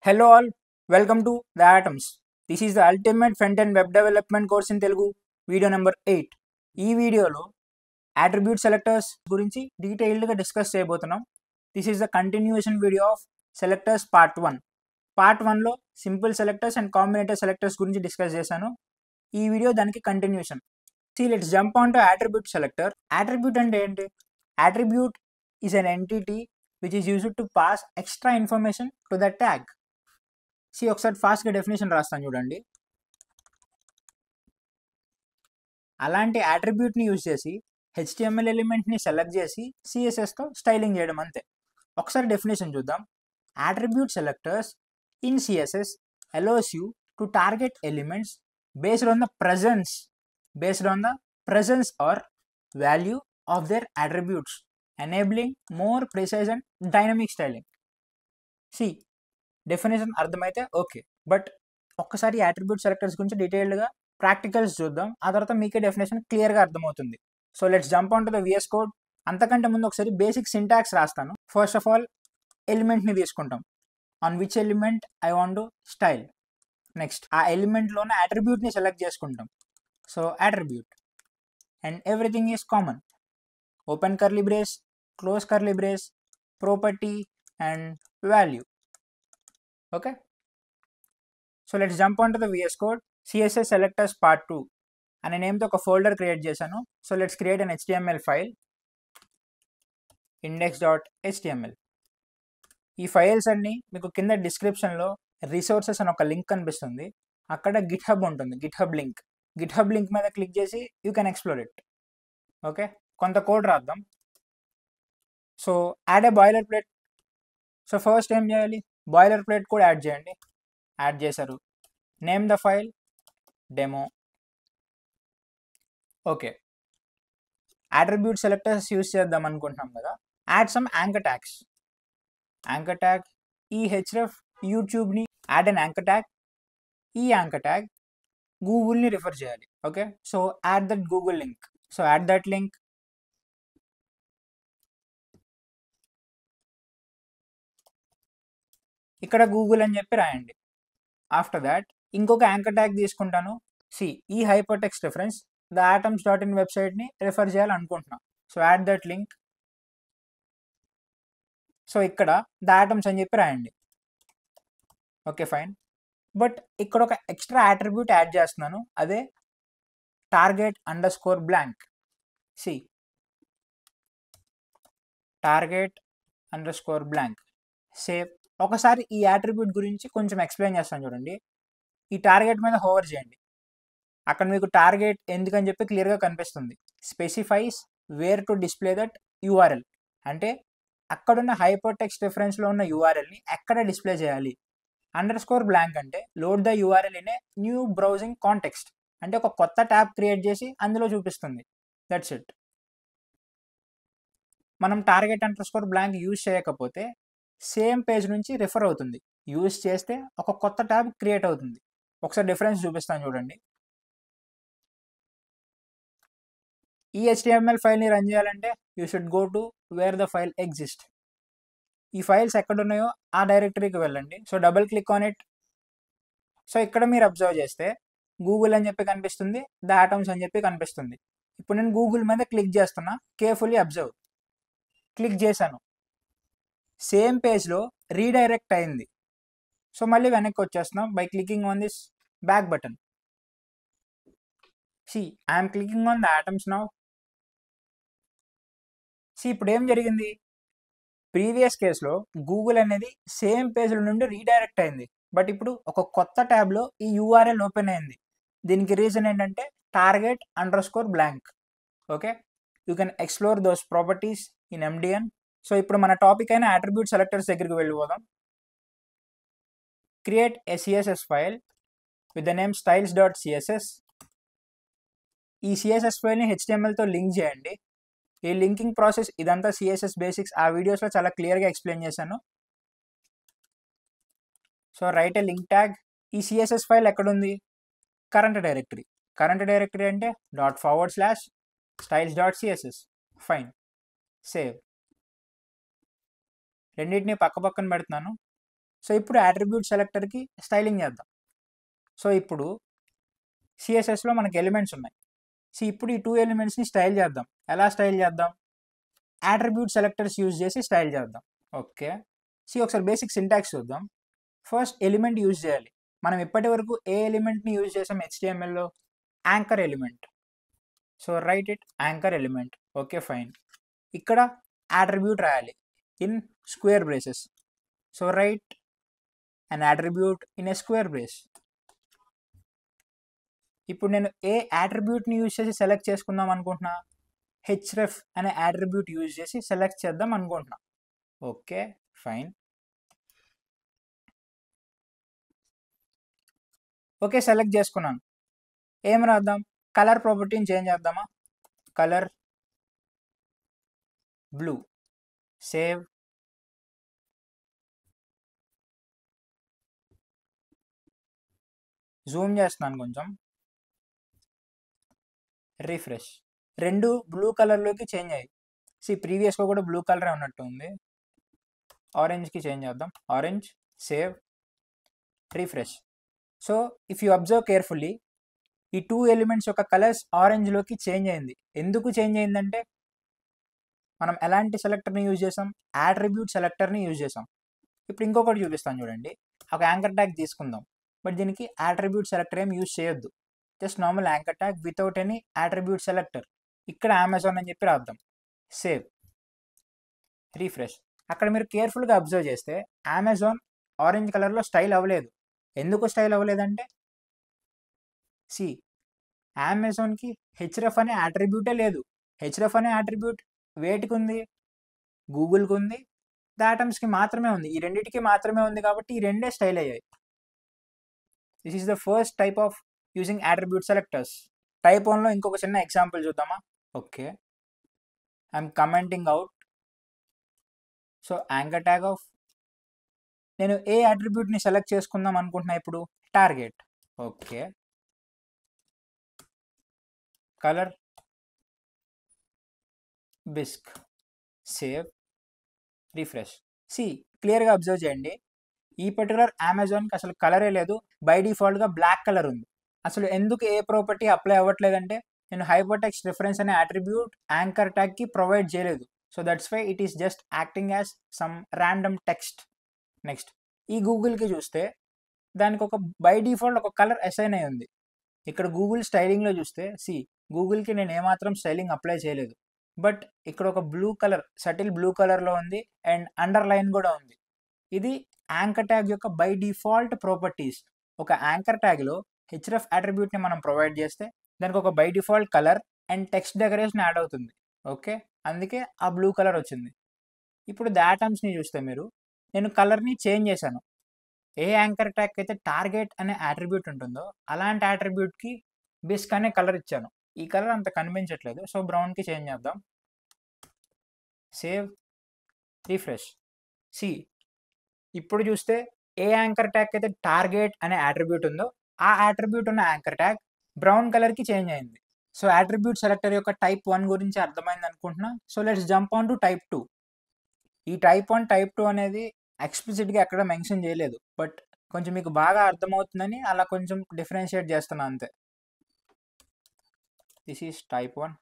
Hello all, welcome to The Atoms. This is the ultimate front-end web development course in Telugu, video number 8. ఈ వీడియోలో attribute selectors గురించి డీటెయిల్డ్గా discuss చేయబోతున్నాం. This is the continuation video of selectors part 1. Part 1లో simple selectors and combinator selectors గురించి discuss చేశాను. ఈ video దానికి continuation. Let's jump on to attribute selector. Attribute అంటే ఏంటి? Attribute is an entity which is used to pass extra information to the tag. ఒకసారి ఫాస్ట్గా definition రాస్తాను చూడండి. అలాంటి యాట్రిబ్యూట్ని యూజ్ చేసి HTML ఎలిమెంట్ని సెలెక్ట్ చేసి CSSతో స్టైలింగ్ చేయడం అంతే. ఒకసారి డెఫినేషన్ చూద్దాం. Attribute selectors in CSS allows you to target elements based on the presence or value of their attributes, enabling more precise and dynamic styling. Definition అర్థమైతే ఓకే, బట్ ఒక్కసారి attribute selectors గురించి డీటెయిల్డ్గా practicals చూద్దాం. ఆ తర్వాత మీకే definition క్లియర్గా అర్థమవుతుంది. So let's jump on to the VS code. అంతకంటే ముందు ఒకసారి బేసిక్ సింటాక్స్ రాస్తాను. ఫస్ట్ ఆఫ్ ఆల్ ఎలిమెంట్ని తీసుకుంటాం. On which element I want to style. Next ఆ ఎలిమెంట్లోనే యాట్రిబ్యూట్ని సెలెక్ట్ చేసుకుంటాం. So attribute and everything is common. Open curly brace, close curly brace, property and value. Okay, so let's jump on to the VS code. CSS selectors part 2 అనే నేమ్తో ఒక folder create చేశాను. So let's create an HTML file, index.html. ఈ files అన్నీ మీకు కింద డిస్క్రిప్షన్లో resources అని ఒక లింక్ కనిపిస్తుంది. అక్కడ గిట్హబ్ ఉంటుంది, గిట్హబ్ లింక్ మీద క్లిక్ చేసి you can explore it. Okay, కొంత కోడ్ రాద్దాం. So add a boilerplate. So first ఏం చేయాలి? బాయిలర్ ప్లేట్ కూడా యాడ్ చేయండి. యాడ్ చేశారు. Name the file demo. Okay, attribute selectors use చేద్దాం అనుకుంటున్నాం కదా. Add some anchor tags. Anchor tag ఈ href యూట్యూబ్ని యాడ్ అన్ యాంకర్ ట్యాగ్. ఈ యాంకర్ ట్యాగ్ గూగుల్ని రిఫర్ చేయాలి. Okay, so add that Google link. So add that link. ఇక్కడ Google అని చెప్పి రాయండి. ఆఫ్టర్ దాట్ ఇంకొక యాంకర్ ట్యాగ్ తీసుకుంటాను. ఈ hyper text reference the atoms.in వెబ్సైట్ని రిఫర్ చేయాలనుకుంటున్నాను. So add that link. So ఇక్కడ ద atoms అని చెప్పి రాయండి. ఓకే ఫైన్, బట్ ఇక్కడ ఒక ఎక్స్ట్రా యాట్రిబ్యూట్ యాడ్ చేస్తున్నాను. అదే target_blank. target_blank. సేవ్. ఒకసారి ఈ యాట్రిబ్యూట్ గురించి కొంచెం ఎక్స్ప్లెయిన్ చేస్తాను చూడండి. ఈ టార్గెట్ మీద హోవర్ చేయండి. అక్కడ మీకు టార్గెట్ ఎందుకని చెప్పి క్లియర్గా కనిపిస్తుంది. Specifies where to display that URL. అంటే అక్కడున్న హైపర్ టెక్స్ట్ రిఫరెన్స్లో ఉన్న URLని ఎక్కడ డిస్ప్లే చేయాలి. _blank అంటే load the URL in a new browsing context. అంటే ఒక కొత్త ట్యాబ్ క్రియేట్ చేసి అందులో చూపిస్తుంది. That's it. మనం target_blank యూజ్ చేయకపోతే సేమ్ పేజ్ నుంచి రిఫర్ అవుతుంది. యూజ్ చేస్తే ఒక కొత్త ట్యాబ్ క్రియేట్ అవుతుంది. ఒకసారి డిఫరెన్స్ చూపిస్తాను చూడండి. ఈ HTML ఫైల్ని రన్ చేయాలంటే you should go to wear the file exist. ఈ ఫైల్స్ ఎక్కడున్నాయో ఆ డైరెక్టరీకి వెళ్ళండి. So double click on it. So ఇక్కడ మీరు అబ్జర్వ్ చేస్తే గూగుల్ అని చెప్పి కనిపిస్తుంది, ద atoms అని చెప్పి కనిపిస్తుంది. ఇప్పుడు నేను గూగుల్ మీద క్లిక్ చేస్తున్నా. Carefully observe. క్లిక్ చేశాను. సేమ్ పేజ్లో రీడైరెక్ట్ అయింది. సో మళ్ళీ వెనక్కి వచ్చేస్తున్నాం by clicking on this back button. I'm clicking on the atoms now. ఇప్పుడు ఏం జరిగింది? ప్రీవియస్ కేసులో గూగుల్ అనేది సేమ్ పేజ్ల నుండి రీడైరెక్ట్ అయింది, బట్ ఇప్పుడు ఒక కొత్త ట్యాబ్లో ఈ URL ఓపెన్ అయింది. దీనికి రీజన్ ఏంటంటే target_blank. Okay, you can explore those properties in MDN. So ఇప్పుడు మన టాపిక్ అయిన అట్రిబ్యూట్ సెలెక్టర్స్ దగ్గరికి వెళ్ళిపోదాం. Create a CSS file with the name styles.css. ఈ CSS ఫైల్ని HTMLతో లింక్ చేయండి. ఈ లింకింగ్ ప్రాసెస్ ఇదంతా CSS బేసిక్స్ ఆ వీడియోస్లో చాలా క్లియర్గా ఎక్స్ప్లెయిన్ చేశాను. సో రైట్ ఏ లింక్ ట్యాగ్. ఈ CSS ఫైల్ ఎక్కడుంది? కరెంట్ డైరెక్టరీ అంటే ./styles.css. Fine, save. రెండింటిని పక్కన పెడుతున్నాను. సో ఇప్పుడు అట్రిబ్యూట్ సెలెక్టర్కి స్టైలింగ్ చేద్దాం. సో ఇప్పుడు సిఎస్ఎస్లో మనకి ఎలిమెంట్స్ ఉన్నాయి. సో ఇప్పుడు ఈ 2 ఎలిమెంట్స్ని స్టైల్ చేద్దాం. ఎలా స్టైల్ చేద్దాం? అట్రిబ్యూట్ సెలెక్టర్స్ యూజ్ చేసి స్టైల్ చేద్దాం. ఓకే, ఒకసారి బేసిక్ సింటాక్స్ చూద్దాం. ఫస్ట్ ఎలిమెంట్ యూజ్ చేయాలి. మనం ఇప్పటి వరకు ఏ ఎలిమెంట్ని యూజ్ చేసాం HTMLలో? Anchor element. So write it anchor element. Okay fine. ఇక్కడ అట్రిబ్యూట్ రాయాలి in square braces. So write an attribute in a square brace. ఇప్పుడు నేను ఏ అట్రిబ్యూట్ని యూజ్ చేసి సెలెక్ట్ చేసుకుందాం అనుకుంటున్నా? href అనే అట్రిబ్యూట్ యూజ్ చేసి సెలెక్ట్ చేద్దాం అనుకుంటున్నా. Okay fine. ఓకే, సెలెక్ట్ చేసుకున్నాను. ఏం రాద్దాం? కలర్ ప్రాపర్టీని చేంజ్ చేద్దామా? Colour blue. సేవ్. జూమ్ చేస్తున్నాను కొంచెం. రిఫ్రెష్. రెండు బ్లూ కలర్లోకి చేంజ్ అయ్యాయి. ప్రీవియస్గా కూడా బ్లూ కలరే ఉన్నట్టు ఉంది. ఆరెంజ్కి చేంజ్ చేద్దాం. Orange. Save. Refresh. So if you observe carefully, ఈ 2 ఎలిమెంట్స్ యొక్క కలర్స్ ఆరెంజ్లోకి చేంజ్ అయింది. ఎందుకు చేంజ్ అయిందంటే మనం ఎలాంటి సెలెక్టర్ని యూజ్ చేసాం? అట్రిబ్యూట్ సెలెక్టర్ని యూజ్ చేసాం. ఇప్పుడు ఇంకొకటి చూపిస్తాను చూడండి. ఒక యాంకర్ ట్యాగ్ తీసుకుందాం, బట్ దీనికి అట్రిబ్యూట్ సెలెక్టర్ ఏం యూజ్ చేయొద్దు. Just normal anchor tag without any attribute selector. ఇక్కడ అమెజాన్ అని చెప్పి రాద్దాం. సేవ్. రిఫ్రెష్. అక్కడ మీరు కేర్ఫుల్గా అబ్జర్వ్ చేస్తే అమెజాన్ ఆరెంజ్ కలర్లో స్టైల్ అవ్వలేదు. ఎందుకు స్టైల్ అవ్వలేదంటే అమెజాన్కి href అనే అట్రిబ్యూటే లేదు. href అనే అట్రిబ్యూట్ వేటికి ఉంది? గూగుల్కి ఉంది, దాటమ్స్కి మాత్రమే ఉంది. ఈ రెండింటికి మాత్రమే ఉంది కాబట్టి ఈ రెండే స్టైల్ అయ్యాయి. This is the first type of using attribute selectors. Type 1లో ఇంకొక చిన్న ఎగ్జాంపుల్ చూద్దామా? Okay, I'm commenting out. So anchor tag of, నేను ఏ అట్రిబ్యూట్ని సెలెక్ట్ చేసుకుందాం అనుకుంటున్నా ఇప్పుడు? Target. Okay, colour bisque. Save. Refresh. క్లియర్గా అబ్జర్వ్ చేయండి, ఈ పర్టికులర్ అమెజాన్కి అసలు కలరే లేదు. బై డిఫాల్ట్గా బ్లాక్ కలర్ ఉంది. అసలు ఎందుకు ఏ ప్రాపర్టీ అప్లై అవ్వట్లేదంటే నేను హైపర్టెక్స్ట్ రిఫరెన్స్ అనే అట్రిబ్యూట్ యాంకర్ ట్యాగ్కి ప్రొవైడ్ చేయలేదు. So that's why it is just acting as some random text. Next, ఈ గూగుల్కి చూస్తే దానికి ఒక బై డిఫాల్ట్ ఒక కలర్ అసైన్ అయి ఉంది. ఇక్కడ గూగుల్ స్టైలింగ్లో చూస్తే గూగుల్కి నేను ఏమాత్రం స్టైలింగ్ అప్లై చేయలేదు. బట్ ఇక్కడ ఒక బ్లూ కలర్, సటిల్ బ్లూ కలర్లో ఉంది అండ్ అండర్లైన్ కూడా ఉంది. ఇది యాంకర్ ట్యాగ్ యొక్క బై డిఫాల్ట్ ప్రాపర్టీస్. ఒక యాంకర్ ట్యాగ్లో href అట్రిబ్యూట్ని మనం ప్రొవైడ్ చేస్తే దానికి ఒక by default colour and text decoration add అవుతుంది. ఓకే, అందుకే ఆ బ్లూ కలర్ వచ్చింది. ఇప్పుడు దాటమ్స్ని చూస్తే నేను కలర్ని చేంజ్ చేశాను. ఏ యాంకర్ ట్యాగ్ అయితే టార్గెట్ అనే అట్రిబ్యూట్ ఉంటుందో అలాంటి అట్రిబ్యూట్కి బిస్క్ అనే కలర్ ఇచ్చాను. ఈ కలర్ అంత కనిపించట్లేదు, సో బ్రౌన్కి చేంజ్ చేద్దాం. సేవ్. రిఫ్రెష్. ఇప్పుడు చూస్తే ఏ యాంకర్ ట్యాగ్ అయితే టార్గెట్ అనే అట్రిబ్యూట్ ఉందో ఆ అట్రిబ్యూట్ ఉన్న యాంకర్ ట్యాగ్ బ్రౌన్ కలర్కి చేంజ్ అయింది. సో అట్రిబ్యూట్ సెలెక్టర్ యొక్క టైప్ 1 గురించి అర్థమైంది అనుకుంటున్నా. So let's jump on to type 2. ఈ టైప్ 1 టైప్ 2 అనేది ఎక్స్ప్లిసిట్గా ఎక్కడ మెన్షన్ చేయలేదు, బట్ కొంచెం మీకు బాగా అర్థమవుతుందని అలా కొంచెం డిఫరెన్షియేట్ చేస్తున్నా అంతే. This is type 1.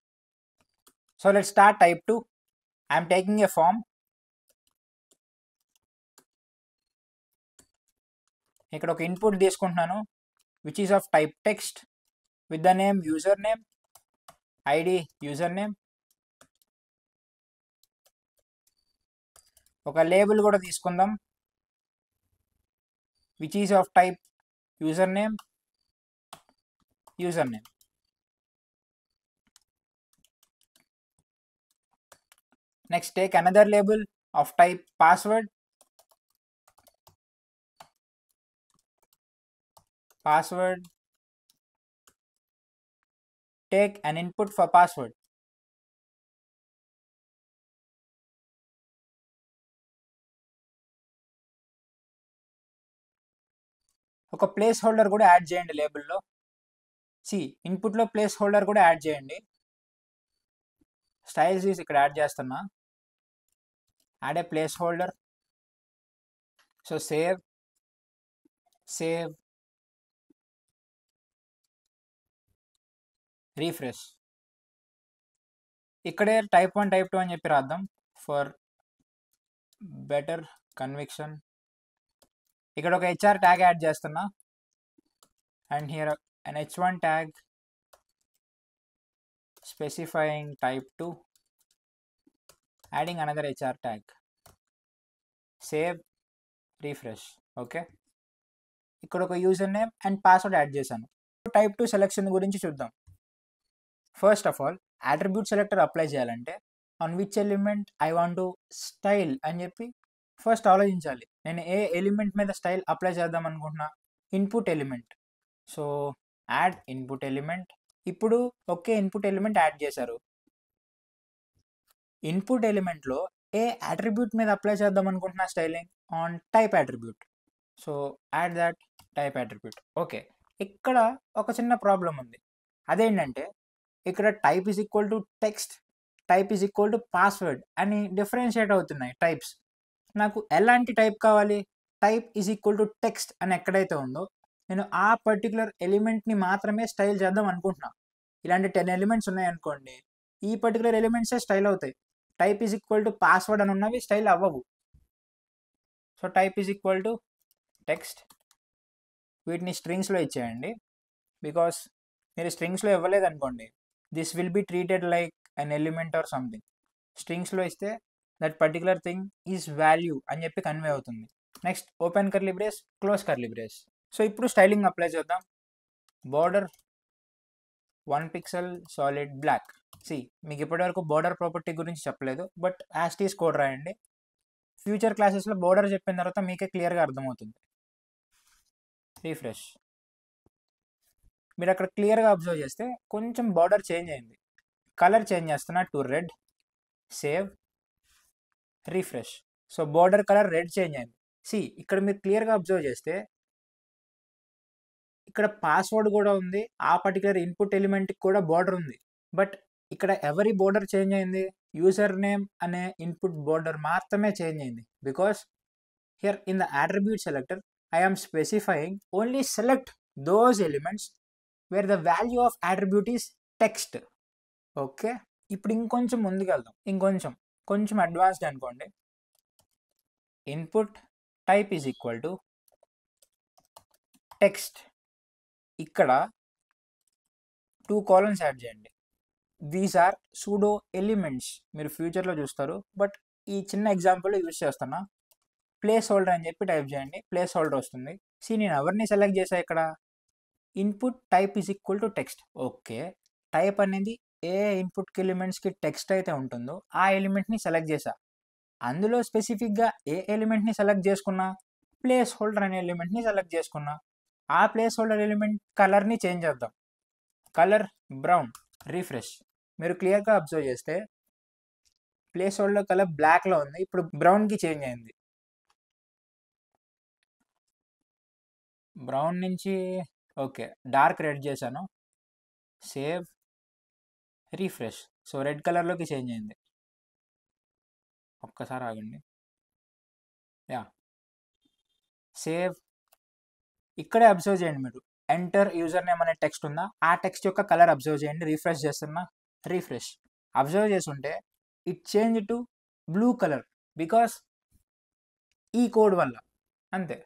So let's start type 2. I'm taking a form. ఇక్కడ ఒక ఇన్పుట్ తీసుకుంటున్నాను which is of type text with the name user name, ID user name. ఒక లేబుల్ కూడా తీసుకుందాం which is of type user name. Next, take another label of type password. Take an input for password. ఒక placeholder కూడా add చేయండి లేబుల్లో. ఇన్పుట్లో placeholder కూడా add చేయండి. స్టైల్స్ ఇక్కడ యాడ్ చేస్తున్నా. Add a placeholder. So save. Save, refresh. ఇక్కడే టైప్ 1 టైప్ 2 అని చెప్పి రాద్దాం ఫర్ బెటర్ కన్విక్షన్. ఇక్కడ ఒక హెచ్ఆర్ ట్యాగ్ యాడ్ చేస్తున్నా and here an h1 tag specifying type 2, adding another HR tag, save, refresh. Okay, ఇక్కడ ఒక user name and password add చేశాను. టైప్ 2 సెలెక్షన్ గురించి చూద్దాం. First of all attribute selector apply చేయాలంటే on which element I want to style అని చెప్పి first ఆలోచించాలి. నేను ఏ ఎలిమెంట్ మీద స్టైల్ అప్లై చేద్దాం అనుకుంటున్నా? Input element. So add input element. ఇప్పుడు ఒకే ఇన్పుట్ ఎలిమెంట్ యాడ్ చేశారు. ఇన్పుట్ ఎలిమెంట్లో ఏ అట్రిబ్యూట్ మీద అప్లై చేద్దాం అనుకుంటున్నా styling? On type attribute. So add that type attribute. Okay, ఇక్కడ ఒక చిన్న ప్రాబ్లం ఉంది. అదేంటంటే ఇక్కడ type is equal to text, type is equal to password అని డిఫరెన్షియేట్ అవుతున్నాయి టైప్స్. నాకు ఎలాంటి టైప్ కావాలి? Type is equal to text అని ఎక్కడైతే ఉందో నేను ఆ పర్టికులర్ ఎలిమెంట్ని మాత్రమే స్టైల్ చేద్దాం అనుకుంటున్నా. ఇలాంటి 10 ఎలిమెంట్స్ ఉన్నాయనుకోండి, ఈ పర్టికులర్ ఎలిమెంట్సే స్టైల్ అవుతాయి. Type is equal to password అని ఉన్నవి స్టైల్ అవ్వవు. So type is equal to text. వీటిని స్ట్రింగ్స్లో ఇచ్చేయండి. బికాస్ మీరు స్ట్రింగ్స్లో ఇవ్వలేదు అనుకోండి, this will be treated like an element or something. స్ట్రింగ్స్లో ఇస్తే that particular thing is value అని చెప్పి కన్వే అవుతుంది. Next open curly brace, close curly brace. So ఇప్పుడు స్టైలింగ్ అప్లై చేద్దాం. Border 1 pixel solid black. మీకు ఇప్పటివరకు బోర్డర్ ప్రాపర్టీ గురించి చెప్పలేదు, బట్ యాస్టీస్ కోడ్ రాయండి. ఫ్యూచర్ క్లాసెస్లో బోర్డర్ చెప్పిన తర్వాత మీకే క్లియర్గా అర్థమవుతుంది. రీఫ్రెష్. మీరు అక్కడ క్లియర్గా అబ్జర్వ్ చేస్తే కొంచెం బార్డర్ చేంజ్ అయింది. కలర్ చేంజ్ చేస్తున్నా to red. Save, refresh. So border colour red change అయింది. ఇక్కడ మీరు క్లియర్గా అబ్జర్వ్ చేస్తే ఇక్కడ పాస్వర్డ్ కూడా ఉంది, ఆ పర్టికులర్ ఇన్పుట్ ఎలిమెంట్కి కూడా బార్డర్ ఉంది. బట్ ఇక్కడ ఎవరి బోర్డర్ చేంజ్ అయింది? యూజర్ నేమ్ అనే ఇన్పుట్ బోర్డర్ మాత్రమే చేంజ్ అయింది. Because here in the attribute selector I am specifying only select those elements where the value of attribute is text. Okay, ఇప్పుడు ఇంకొంచెం ముందుకెళ్దాం. కొంచెం అడ్వాన్స్డ్ అనుకోండి. Input type is equal to text. ఇక్కడ 2 columns add చేయండి. These are pseudo elements. మీరు ఫ్యూచర్లో చూస్తారు, బట్ ఈ చిన్న ఎగ్జాంపుల్ యూజ్ చేస్తున్నా. ప్లేస్ హోల్డర్ అని చెప్పి టైప్ చేయండి, ప్లేస్ హోల్డర్ వస్తుంది. నేను ఎవరిని సెలెక్ట్ చేసా? ఇక్కడ input type is equal to text. Okay, type అనేది ఏ ఇన్పుట్ ఎలిమెంట్స్కి టెక్స్ట్ అయితే ఉంటుందో ఆ ఎలిమెంట్ని సెలెక్ట్ చేసా. అందులో స్పెసిఫిక్గా ఏ ఎలిమెంట్ని సెలెక్ట్ చేసుకున్నా? ప్లేస్ హోల్డర్ అనే ఎలిమెంట్ని సెలెక్ట్ చేసుకున్నా. ఆ ప్లేస్ హోల్డర్ ఎలిమెంట్ కలర్ని చేంజ్ చేద్దాం. Colour brown. రీఫ్రెష్. మీరు క్లియర్గా అబ్జర్వ్ చేస్తే ప్లేస్ హోల్డర్ కలర్ బ్లాక్లో ఉంది, ఇప్పుడు బ్రౌన్కి చేంజ్ అయింది. బ్రౌన్ నుంచి ఓకే డార్క్ రెడ్ చేశాను. Save, refresh. సో రెడ్ కలర్లోకి చేంజ్ అయింది. ఒక్కసారి ఆగండి. సేవ్. ఇక్కడే అబ్జర్వ్ చేయండి మీరు, ఎంటర్ యూజర్ నేమ్ అనే టెక్స్ట్ ఉందా? ఆ టెక్స్ట్ యొక్క కలర్ అబ్జర్వ్ చేయండి. రీఫ్రెష్ చేస్తున్నా. రీఫ్రెష్. అబ్జర్వ్ చేస్తుంటే it change to blue colour because ఈ కోడ్ వల్ల. అంతే.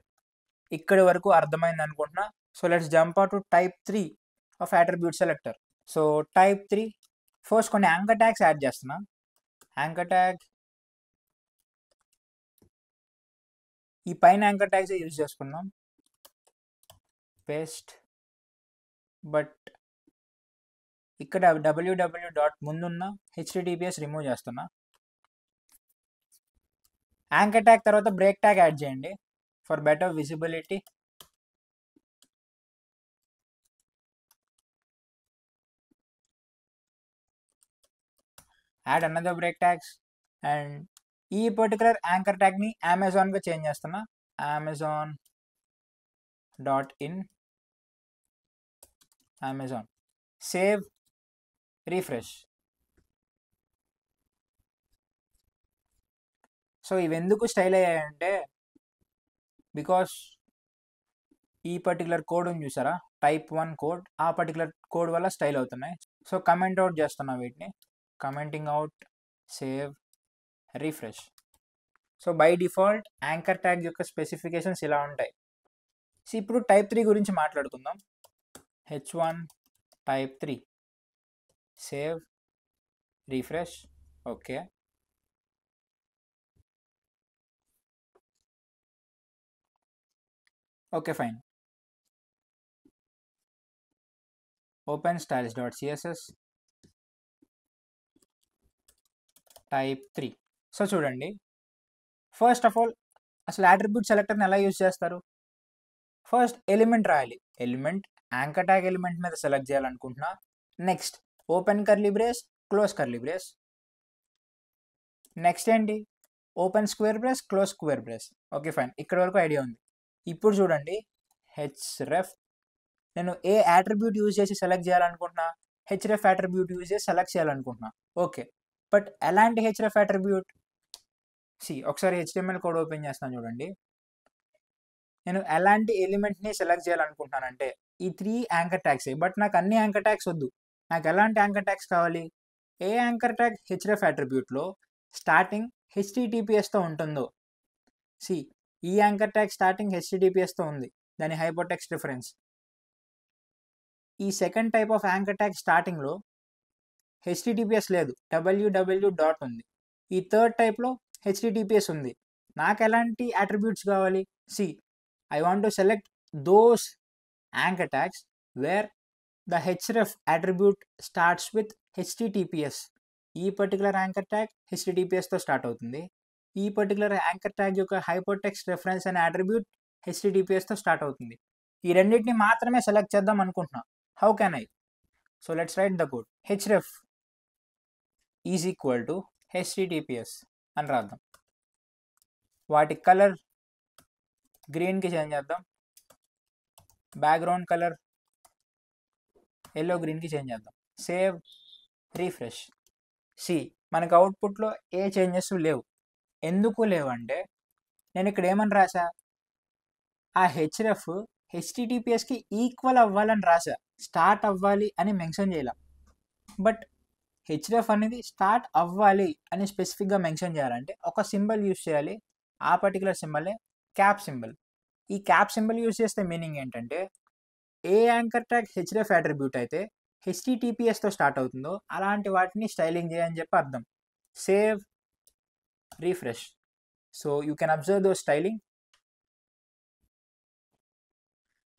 ఇక్కడి వరకు అర్థమైంది అనుకుంటున్నా. So let's jump to type 3 of attribute selector. So type 3 first కొన్ని యాంకర్ ట్యాగ్స్ యాడ్ చేస్తున్నా. యాంకర్ ట్యాగ్ ఈ పైన యాంకర్ ట్యాగ్స్ యూజ్ చేసుకున్నాం. పేస్ట్. బట్ ఇక్కడ www డాట్ ముందున్న https రిమూవ్ చేస్తున్నా. యాంకర్ ట్యాగ్ తర్వాత బ్రేక్ ట్యాగ్ యాడ్ చేయండి for better visibility. Add another break tags and ఈ పర్టికులర్ యాంకర్ ట్యాగ్ని అమెజాన్గా చేంజ్ చేస్తున్నా. Amazon dot in Amazon. Save, refresh. So ఇవి ఎందుకు స్టైల్ అయ్యాయంటే బికాస్ ఈ పర్టికులర్ కోడ్ ఉంది చూసారా, టైప్ 1 కోడ్, ఆ పర్టికులర్ కోడ్ వల్ల స్టైల్ అవుతున్నాయి. సో కమెంట్ అవుట్ చేస్తున్నా వీటిని, commenting out, save, refresh. So by default anchor tag యొక్క స్పెసిఫికేషన్స్ ఇలా ఉంటాయి. సో ఇప్పుడు టైప్ 3 గురించి మాట్లాడుకుందాం. h1 type 3, save, refresh. Okay, okay fine. Open styles.css, type 3. So చూడండి, ఫస్ట్ ఆఫ్ ఆల్ అసలు అట్రిబ్యూట్ సెలెక్టర్ని ఎలా యూజ్ చేస్తారు? ఫస్ట్ ఎలిమెంట్ రాయాలి, ఎలిమెంట్ యాంకర్ ట్యాగ్ ఎలిమెంట్ మీద సెలెక్ట్ చేయాలనుకుంటున్నా. Next open curly brace, close curly brace. Next ఏంటి? Open square brace, close square brace. Okay fine, ఇక్కడ వరకు ఐడియా ఉంది. ఇప్పుడు చూడండి, హెచ్రెఫ్ నేను ఏ అట్రిబ్యూట్ యూజ్ చేసి సెలెక్ట్ చేయాలనుకుంటున్నా? హెచ్రెఫ్ అట్రిబ్యూట్ యూజ్ చేసి సెలెక్ట్ చేయాలనుకుంటున్నా. ఓకే, బట్ ఎలాంటి హెచ్రెఫ్ అట్రిబ్యూట్? ఒకసారి HTML కోడ్ ఓపెన్ చేస్తాను చూడండి. నేను ఎలాంటి ఎలిమెంట్ని సెలెక్ట్ చేయాలనుకుంటున్నానంటే ఈ 3 యాంకర్ ట్యాగ్స్. బట్ నాకు అన్ని యాంకర్ ట్యాగ్స్ వద్దు, నాకు ఎలాంటి యాంకర్ ట్యాగ్స్ కావాలి? ఏ యాంకర్ ట్యాగ్ హెచ్రెఫ్ అట్రిబ్యూట్లో స్టార్టింగ్ HTTPSతో ఉంటుందో. ఈ యాంకర్ ట్యాగ్ స్టార్టింగ్ HTTPSతో ఉంది, దాని హైపర్టెక్స్ట్ రిఫరెన్స్. ఈ second type of anchor tag స్టార్టింగ్లో HTTPS లేదు, www డాట్ ఉంది. ఈ థర్డ్ టైప్లో HTTPS ఉంది. నాకు ఎలాంటి అట్రిబ్యూట్స్ కావాలి? I want to select those anchor tags where the href attribute starts with HTTPS. ఈ పర్టికులర్ యాంకర్ ట్యాగ్ HTTPSతో స్టార్ట్ అవుతుంది. ఈ పర్టికులర్ యాంకర్ ట్యాగ్ యొక్క హైపర్టెక్స్ట్ రెఫరెన్స్ అనే అట్రిబ్యూట్ HTTPSతో స్టార్ట్ అవుతుంది. ఈ రెండింటిని మాత్రమే సెలెక్ట్ చేద్దాం అనుకుంటున్నా. How can I? So let's write the code. href is equal to HTTPS అని రాద్దాం. వాటి కలర్ గ్రీన్కి చేంజ్ చేద్దాం, బ్యాక్గ్రౌండ్ కలర్ ఎల్లో గ్రీన్కి చేంజ్ చేద్దాం. Save, refresh. మనకు అవుట్పుట్లో ఏ చేంజెస్ లేవు. ఎందుకు లేవు అంటే నేను ఇక్కడ ఏమని రాసా? ఆ హెచ్రెఫ్ HTTPSకి ఈక్వల్ అవ్వాలని రాసా, స్టార్ట్ అవ్వాలి అని మెన్షన్ చేయాల. బట్ హెచ్రెఫ్ అనేది స్టార్ట్ అవ్వాలి అని స్పెసిఫిక్గా మెన్షన్ చేయాలంటే ఒక సింబల్ యూజ్ చేయాలి. ఆ పర్టికులర్ సింబలే క్యాప్ సింబల్. ఈ క్యాప్ సింబల్ యూజ్ చేస్తే మీనింగ్ ఏంటంటే ఏ యాంకర్ ట్యాగ్ హెచ్రెఫ్ అట్రిబ్యూట్ అయితే HTTPSతో స్టార్ట్ అవుతుందో అలాంటి వాటిని స్టైలింగ్ చేయని చెప్పి అర్థం. Save, refresh. So you can observe those styling.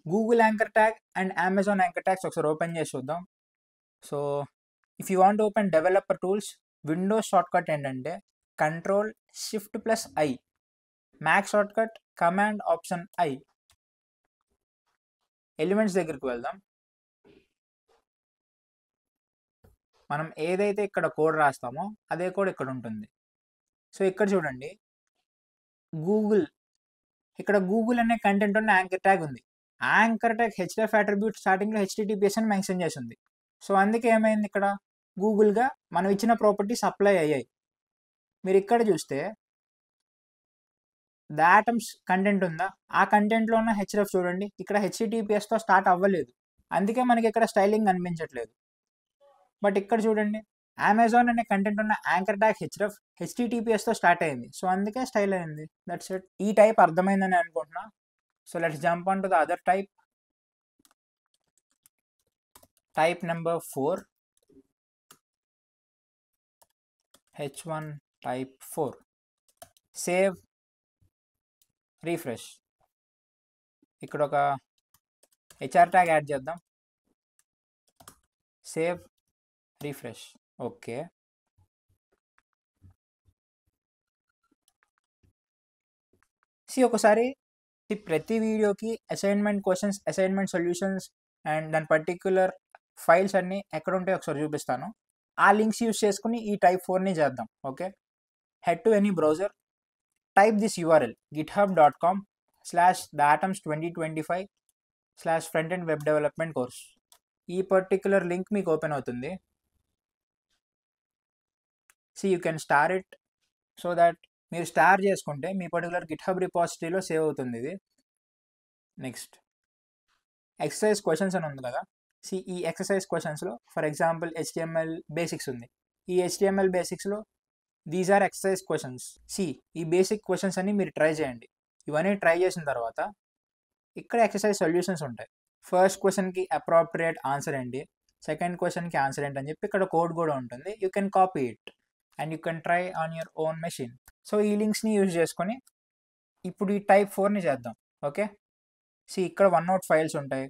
Google anchor tag and Amazon anchor tags ఒకసారి ఓపెన్ చేసి చూద్దాం. So if you want open developer tools, windows shortcut ఏంటంటే Ctrl+Shift+I, Mac shortcut command option I. Elements దగ్గరికి వెళ్దాం. మనం ఏదైతే ఇక్కడ code రాస్తామో అదే కోడ్ ఇక్కడ ఉంటుంది. సో ఇక్కడ చూడండి, గూగుల్, ఇక్కడ గూగుల్ అనే కంటెంట్ ఉన్న యాంకర్ ట్యాగ్ ఉంది. ఆ యాంకర్ ట్యాగ్ హెచ్రెఫ్ అట్రిబ్యూట్ స్టార్టింగ్లో HTTPS అని మెన్షన్ చేసి ఉంది. సో అందుకే ఏమైంది, ఇక్కడ గూగుల్గా మనం ఇచ్చిన ప్రాపర్టీస్ అప్లై అయ్యాయి. మీరు ఇక్కడ చూస్తే ద ఆటమ్స్ కంటెంట్ ఉందా, ఆ కంటెంట్లో ఉన్న హెచ్రెఫ్ చూడండి, ఇక్కడ HTTPSతో స్టార్ట్ అవ్వలేదు, అందుకే మనకి ఇక్కడ స్టైలింగ్ కనిపించట్లేదు. బట్ ఇక్కడ చూడండి, అమెజాన్ అనే కంటెంట్ ఉన్న యాంకర్ ట్యాగ్ హెచ్రెఫ్ HTTPSతో స్టార్ట్ అయింది, సో అందుకే స్టైల్ అయింది. That's it. ఈ టైప్ అర్థమైందని అనుకుంటున్నా. So let's jump on to the other type. Type number 4, h1 type 4. Save, refresh. ఇక్కడ ఒక HR ట్యాగ్ యాడ్ చేద్దాం. Save, refresh. ఓకే, ఒకసారి ప్రతి వీడియోకి assignment questions, assignment solutions and దాని పర్టిక్యులర్ ఫైల్స్ అన్నీ ఎక్కడ ఉంటాయో ఒకసారి చూపిస్తాను. ఆ లింక్స్ యూస్ చేసుకుని ఈ టైప్ 4ని చేద్దాం. Okay, head to any browser, type this URL github.com/theatoms2025/frontend web development course. ఈ పర్టిక్యులర్ లింక్ మీకు ఓపెన్ అవుతుంది. You can star it so that మీరు స్టార్ చేసుకుంటే మీ పర్టికులర్ గిట్హబ్ రిపాజిటరీలో సేవ్ అవుతుంది ఇది. నెక్స్ట్ ఎక్సర్సైజ్ క్వశ్చన్స్ అని ఉంది కదా. ఈ ఎక్సర్సైజ్ క్వశ్చన్స్లో ఫర్ ఎగ్జాంపుల్ HTML బేసిక్స్ ఉంది. ఈ HTML బేసిక్స్లో దీస్ ఆర్ ఎక్సర్సైజ్ క్వశ్చన్స్. ఈ బేసిక్ క్వశ్చన్స్ అన్ని మీరు ట్రై చేయండి. ఇవన్నీ ట్రై చేసిన తర్వాత ఇక్కడ ఎక్సర్సైజ్ సొల్యూషన్స్ ఉంటాయి. ఫస్ట్ క్వశ్చన్కి అప్రాప్రియేట్ ఆన్సర్ ఏంటి, సెకండ్ క్వశ్చన్కి ఆన్సర్ ఏంటి అని చెప్పి ఇక్కడ కోడ్ కూడా ఉంటుంది. You can copy it and you can try on your own machine. So ఈ లింక్స్ని యూజ్ చేసుకొని ఇప్పుడు ఈ టైప్ 4ని చేద్దాం. ఓకే, ఇక్కడ OneNote ఫైల్స్ ఉంటాయి.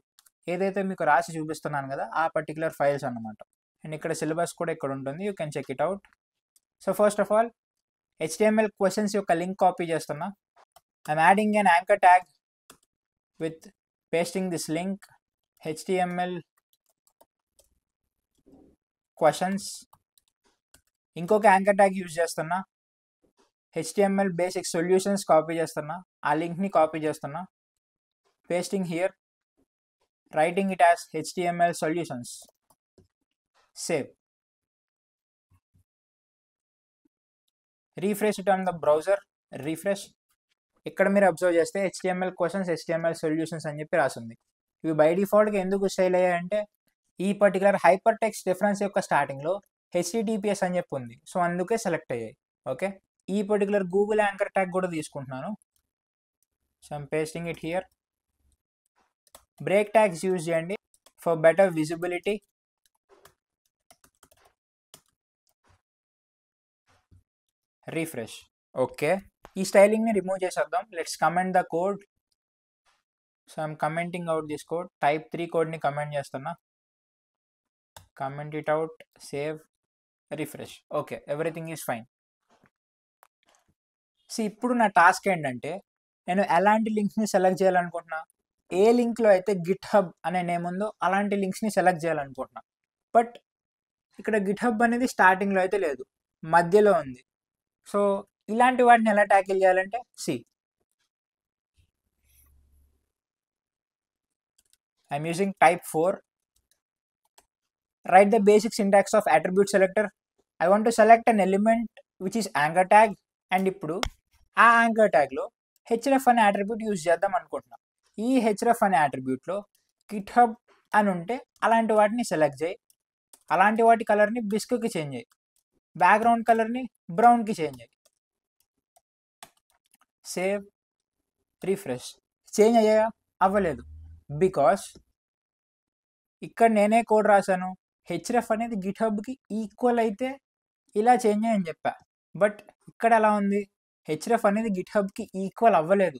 ఏదైతే మీకు రాసి చూపిస్తున్నాను కదా ఆ పర్టికులర్ ఫైల్స్ అన్నమాట. అండ్ ఇక్కడ సిలబస్ కూడా ఇక్కడ ఉంటుంది, you can check it out. So first of all HTML questions యొక్క లింక్ కాపీ చేస్తున్నా. I'm adding an anchor tag with pasting this link HTML questions. ఇంకొక యాంకర్ ట్యాగ్ యూజ్ చేస్తున్నా, HTML basic solutions copy చేస్తున్నా. ఆ లింక్ని copy చేస్తున్నా, pasting here, writing it as HTML solutions, save, refresh it on the browser, refresh. ఇక్కడ మీరు observe చేస్తే HTML questions HTML solutions అని చెప్పి రాసింది. ఇవి బై డిఫాల్ట్గా ఎందుకు స్టైల్ అయ్యాయంటే ఈ పర్టికులర్ హైపర్ టెక్స్ట్ డిఫరెన్స్ యొక్క స్టార్టింగ్లో HTTPS అని చెప్పి ఉంది. సో అందుకే సెలెక్ట్ అయ్యాయి. ఓకే, ఈ పర్టికులర్ గూగుల్ యాంకర్ ట్యాగ్ కూడా తీసుకుంటున్నాను. So I'm pasting it here. Break tags use చేయండి for better visibility. Refresh. Okay, ఈ స్టైలింగ్ని రిమూవ్ చేసేద్దాం. Let's comment the code. So I'm commenting out this code. Type 3 కోడ్ని comment చేస్తున్నా. Comment it out, save, refresh. Okay, everything is fine. ఇప్పుడు నా task ఏంటంటే నేను ఎలాంటి లింక్స్ని సెలెక్ట్ చేయాలనుకుంటున్నా. ఏ లింక్లో అయితే GitHub అనే నేమ్ ఉందో అలాంటి లింక్స్ని సెలెక్ట్ చేయాలనుకుంటున్నా. బట్ ఇక్కడ GitHub అనేది స్టార్టింగ్లో అయితే లేదు, మధ్యలో ఉంది. సో ఇలాంటి వాటిని ఎలా ట్యాకిల్ చేయాలంటే I'm using type 4. Write the basic syntax of attribute selector. I want to select an element which is anchor tag. And ఇప్పుడు ఆ యాంకర్ ట్యాగ్లో href అనే అట్రిబ్యూట్ యూజ్ చేద్దాం అనుకుంటున్నా. ఈ href అనే అట్రిబ్యూట్లో GitHub అని ఉంటే అలాంటి వాటిని సెలెక్ట్ చేయి. అలాంటి వాటి కలర్ని బిస్క్కి చేంజ్ చేయి. బ్యాక్గ్రౌండ్ కలర్ని బ్రౌన్కి చేంజ్ చేయి. Save, refresh. చేంజ్ అయ్యాయా? అవ్వలేదు, బికాస్ ఇక్కడ నేనే కోడ్ రాశాను. href అనేది GitHubకి ఈక్వల్ అయితే ఇలా చేంజ్ అయ్యని చెప్పా. బట్ ఇక్కడ ఎలా ఉంది, href అనేది GitHubకి ఈక్వల్ అవ్వలేదు.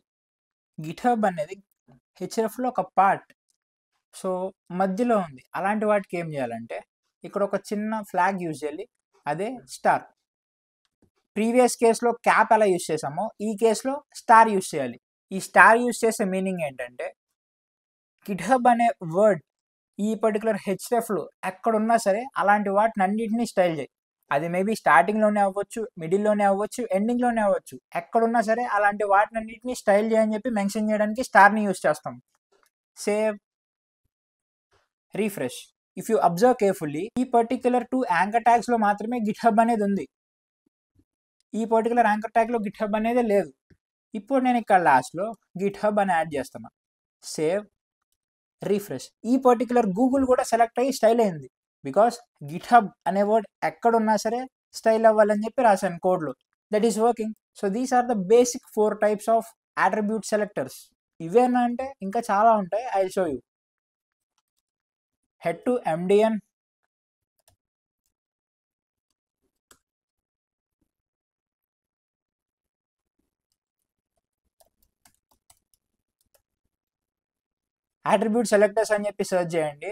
GitHub అనేది hrefలో ఒక పార్ట్, సో మధ్యలో ఉంది. అలాంటి వాటికి ఏం చేయాలంటే ఇక్కడ ఒక చిన్న ఫ్లాగ్ యూజ్ చేయాలి, అదే స్టార్. ప్రీవియస్ కేసులో క్యాప్ ఎలా యూజ్ చేసామో ఈ కేసులో స్టార్ యూజ్ చేయాలి. ఈ స్టార్ యూజ్ చేసే మీనింగ్ ఏంటంటే GitHub అనే వర్డ్ ఈ పర్టికులర్ hrefలో ఎక్కడున్నా సరే అలాంటి వాటిని అన్నింటినీ స్టైల్ చేయి. అది మేబీ స్టార్టింగ్లోనే అవ్వచ్చు, మిడిల్లోనే అవ్వచ్చు, ఎండింగ్లోనే అవ్వచ్చు. ఎక్కడున్నా సరే అలాంటి వాటిని అన్నింటినీ స్టైల్ చేయని చెప్పి మెన్షన్ చేయడానికి స్టార్ని యూజ్ చేస్తాం. Save, refresh. If you observe carefully ఈ పర్టికులర్ 2 యాంకర్ ట్యాగ్స్లో మాత్రమే GitHub అనేది ఉంది. ఈ పర్టికులర్ యాంకర్ ట్యాగ్లో GitHub అనేది లేదు. ఇప్పుడు నేను ఇక్కడ లాస్ట్లో GitHub అని యాడ్ చేస్తున్నా. Save, refresh. ఈ పర్టికులర్ గూగుల్ కూడా సెలెక్ట్ అయ్యి స్టైల్ అయింది, బికాస్ GitHub అనే వర్డ్ ఎక్కడున్నా సరే స్టైల్ అవ్వాలని చెప్పి రాశాను కోడ్లో. That is working. So these are the basic 4 types of attribute selectors. ఇవేనా అంటే ఇంకా చాలా ఉంటాయి, I will show you. Head to MDN. Attribute selectors అని చెప్పి సెర్చ్ చేయండి.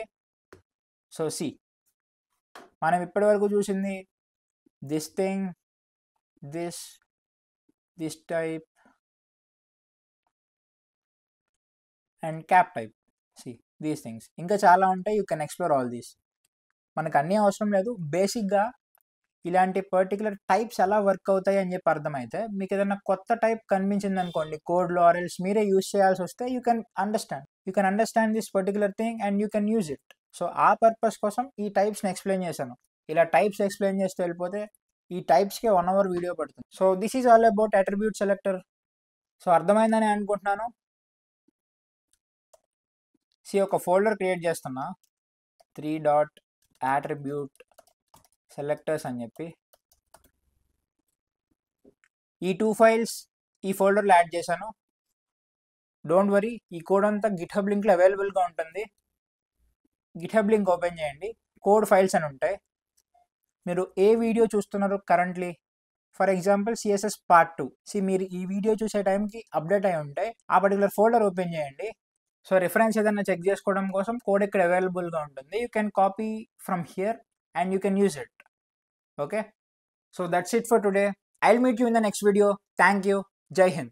సో మనం ఇప్పటి వరకు చూసింది this thing, this type and cap type. These things ఇంకా చాలా ఉంటాయి. You can explore all these. మనకు అన్నీ అవసరం లేదు, బేసిక్గా ఇలాంటి పర్టికులర్ టైప్స్ ఎలా వర్క్ అవుతాయి అని చెప్పి అర్థమైతే మీకు ఏదైనా కొత్త టైప్ కనిపించింది అనుకోండి కోడ్లో, ఆర్ ఎల్స్ మీరే యూజ్ చేయాల్సి వస్తే you can understand this particular thing and you can use it. So ఆ పర్పస్ కోసం ఈ టైప్స్ని ఎక్స్ప్లెయిన్ చేశాను. ఇలా టైప్స్ ఎక్స్ప్లెయిన్ చేస్తూ వెళ్ళిపోతే ఈ టైప్స్కి 1 hour వీడియో పడుతుంది. So this is all about attribute selector. So అర్థమైందని అనుకుంటున్నాను. ఒక ఫోల్డర్ క్రియేట్ చేస్తున్నా 3.attribute selectors అని చెప్పి ఈ 2 ఫైల్స్ ఈ ఫోల్డర్లో యాడ్ చేశాను. డోంట్ వరీ, ఈ కోడ్ అంతా గిట్హబ్ లింక్లో అవైలబుల్గా ఉంటుంది. గిట్హబ్ లింక్ ఓపెన్ చేయండి, కోడ్ ఫైల్స్ అని ఉంటాయి. మీరు ఏ వీడియో చూస్తున్నారు currently, for example CSS part 2. మీరు ఈ వీడియో చూసే టైంకి అప్డేట్ అయి ఉంటే ఆ పర్టికులర్ ఫోల్డర్ ఓపెన్ చేయండి. సో రిఫరెన్స్ ఏదైనా చెక్ చేసుకోవడం కోసం కోడ్ ఇక్కడ అవైలబుల్గా ఉంటుంది. You can copy from here and you can use it. Okay, so that's it for today. I'll meet you in the next video. Thank you. Jai Hind.